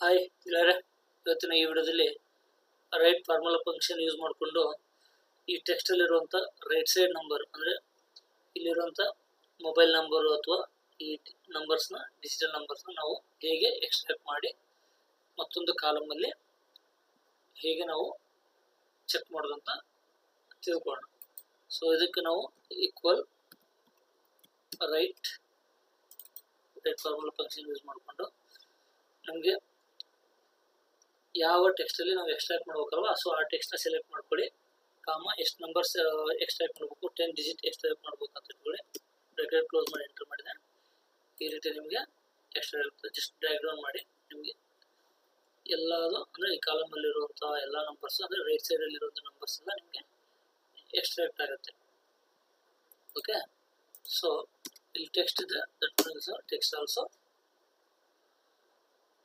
Hi ಗೆಳೆಯರೆ, ಇವತ್ತಿನ ಈ ವಿಡಿಯೋದಲ್ಲಿ ರೈಟ್ ಫಾರ್ಮುಲಾ ಫಂಕ್ಷನ್ ಯೂಸ್ ಮಾಡಿಕೊಂಡು ಈ ಟೆಕ್ಸ್ಟಲ್ಲಿರುವಂಥ ರೈಟ್ ಸೈಡ್ ನಂಬರ್ ಅಂದರೆ ಇಲ್ಲಿರುವಂಥ ಮೊಬೈಲ್ ನಂಬರು ಅಥವಾ ಈ ನಂಬರ್ಸ್ನ ಡಿಜಿಟಲ್ ನಂಬರ್ಸ್ನ ನಾವು ಹೇಗೆ ಎಕ್ಸ್ಟ್ರಾಕ್ಟ್ ಮಾಡಿ ಮತ್ತೊಂದು ಕಾಲಮಲ್ಲಿ ಹೇಗೆ ನಾವು ಚೆಕ್ ಮಾಡೋದಂತ ತಿಳ್ಕೊಳ್ಳೋಣ. ಸೊ ಇದಕ್ಕೆ ನಾವು equal right formula function use ಮಾಡಿಕೊಂಡು ನಮಗೆ ಯಾವ ಟೆಕ್ಸ್ಟಲ್ಲಿ ನಾವು ಎಕ್ಸ್ಟ್ರಾಕ್ಟ್ ಮಾಡ್ಬೇಕಲ್ವ, ಸೊ ಆ ಟೆಕ್ಸ್ಟ್ನ ಸೆಲೆಕ್ಟ್ ಮಾಡ್ಕೊಳ್ಳಿ, ಕಾಮ ಎಷ್ಟು ನಂಬರ್ಸ್ ಎಕ್ಸ್ಟ್ರಾಕ್ಟ್ ಮಾಡಬೇಕು, 10 ಡಿಜಿಟ್ ಎಕ್ಸ್ಟ್ರಾಕ್ಟ್ ಮಾಡ್ಬೇಕು ಅಂತ ಇಟ್ಕೊಳ್ಳಿ. ಬ್ರಾಕೆಟ್ ಕ್ಲೋಸ್ ಮಾಡಿ ಎಂಟರ್ ಮಾಡಿದೆ. ಈ ರೀತಿ ನಿಮಗೆ ಎಕ್ಸ್ಟ್ರಾಕ್ಟ್ ಆಗುತ್ತೆ. ಜಸ್ಟ್ ಡ್ರ್ಯಾಗ್ ಡೌನ್ ಮಾಡಿ ನಿಮಗೆ ಎಲ್ಲದು ಅಂದರೆ ಈ ಕಾಲಮಲ್ಲಿರುವಂಥ ಎಲ್ಲ ನಂಬರ್ಸ್ ಅಂದರೆ ರೈಟ್ ಸೈಡಲ್ಲಿರುವಂಥ ನಂಬರ್ಸ್ ಎಲ್ಲ ನಿಮಗೆ ಎಕ್ಸ್ಟ್ರಾಕ್ಟ್ ಆಗುತ್ತೆ. ಓಕೆ, ಸೊ ಇಲ್ಲಿ ಟೆಕ್ಸ್ಟ್ ಇದೆ, that means text also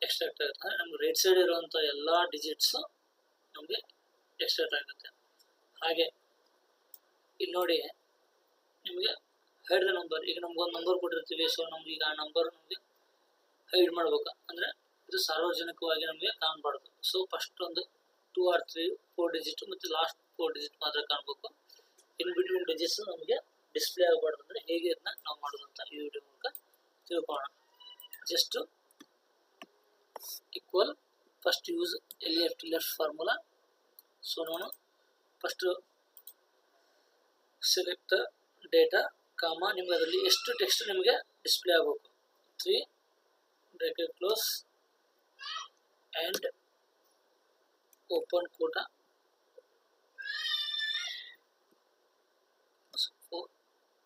extract ಆಗುತ್ತೆ. ನಮ್ಗೆ ರೈಟ್ ಸೈಡ್ ಇರುವಂಥ ಎಲ್ಲ ಡಿಜಿಟ್ಸು ನಮಗೆ ಎಕ್ಸ್ಟ್ರಾಕ್ಟ್ ಆಗುತ್ತೆ. ಹಾಗೆ ಇಲ್ಲಿ ನೋಡಿ, ನಿಮಗೆ ಹೈಡ್ ದ ನಂಬರ್, ಈಗ ನಮ್ಗೊಂದು ನಂಬರ್ ಕೊಟ್ಟಿರ್ತೀವಿ, ಸೊ ನಮ್ಗೆ ಈಗ ಆ ನಂಬರ್ ನಮಗೆ ಹೈಡ್ ಮಾಡ್ಬೇಕು ಅಂದರೆ ಇದು ಸಾರ್ವಜನಿಕವಾಗಿ ನಮಗೆ ಕಾಣಬಾರ್ದು. ಸೊ ಫಸ್ಟ್ ಒಂದು 2 or 3 4 ಡಿಜಿಟ್ ಮತ್ತು ಲಾಸ್ಟ್ 4 ಡಿಜಿಟ್ ಮಾತ್ರ ಕಾಣಬೇಕು. ಇನ್ ಬಿಟ್ವೀನ್ ಡಿಜಿಟ್ಸ್ ನಮಗೆ ಡಿಸ್ಪ್ಲೇ ಆಗಬಾರ್ದು. ಅಂದರೆ ಹೇಗೆ ಇದನ್ನ ನಾವು ಮಾಡೋದಂತ ಈ ವಿಡಿಯೋ ಮೂಲಕ ತಿಳ್ಕೊಳ್ಳೋಣ. Just equal first use left formula. So ನಾನು ಫಸ್ಟ್ ಸೆಲೆಕ್ಟ್ ಡೇಟಾ ಕಾಮ ನಿಮ್ಗೆ ಅದರಲ್ಲಿ ಎಷ್ಟು ಟೆಕ್ಸ್ಟ್ ನಿಮಗೆ ಡಿಸ್ಪ್ಲೇ ಆಗಬೇಕು, 3 bracket close and open quote,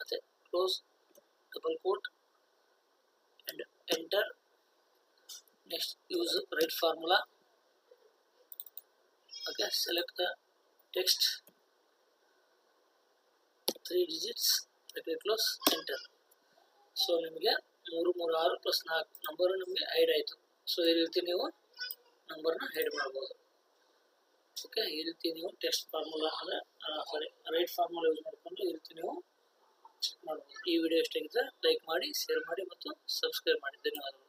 ಮತ್ತೆ close double quote and enter. Next, use right formula. Okay, select the text, 3 digits, bracket close, enter. So ನಿಮಗೆ 3 3 6 + 4 number ನಿಮಗೆ hide ಆಯಿತು. So ಈ ರೀತಿ ನೀವು ನಂಬರ್ನ ಹೈಡ್ ಮಾಡ್ಬೋದು. ಓಕೆ, ಈ ರೀತಿ ನೀವು ಟೆಕ್ಸ್ಟ್ ಫಾರ್ಮುಲಾ ಅಂದರೆ ರೈಟ್ ಫಾರ್ಮುಲಾ ಯೂಸ್ ಮಾಡಿಕೊಂಡು ಈ ರೀತಿ ನೀವು ಚೆಕ್ ಮಾಡ್ಬೋದು. ಈ ವಿಡಿಯೋ ಇಷ್ಟ ಆಗಿದ್ದರೆ ಲೈಕ್ ಮಾಡಿ, ಶೇರ್ ಮಾಡಿ ಮತ್ತು ಸಬ್ಸ್ಕ್ರೈಬ್ ಮಾಡಿ. ಧನ್ಯವಾದಗಳು.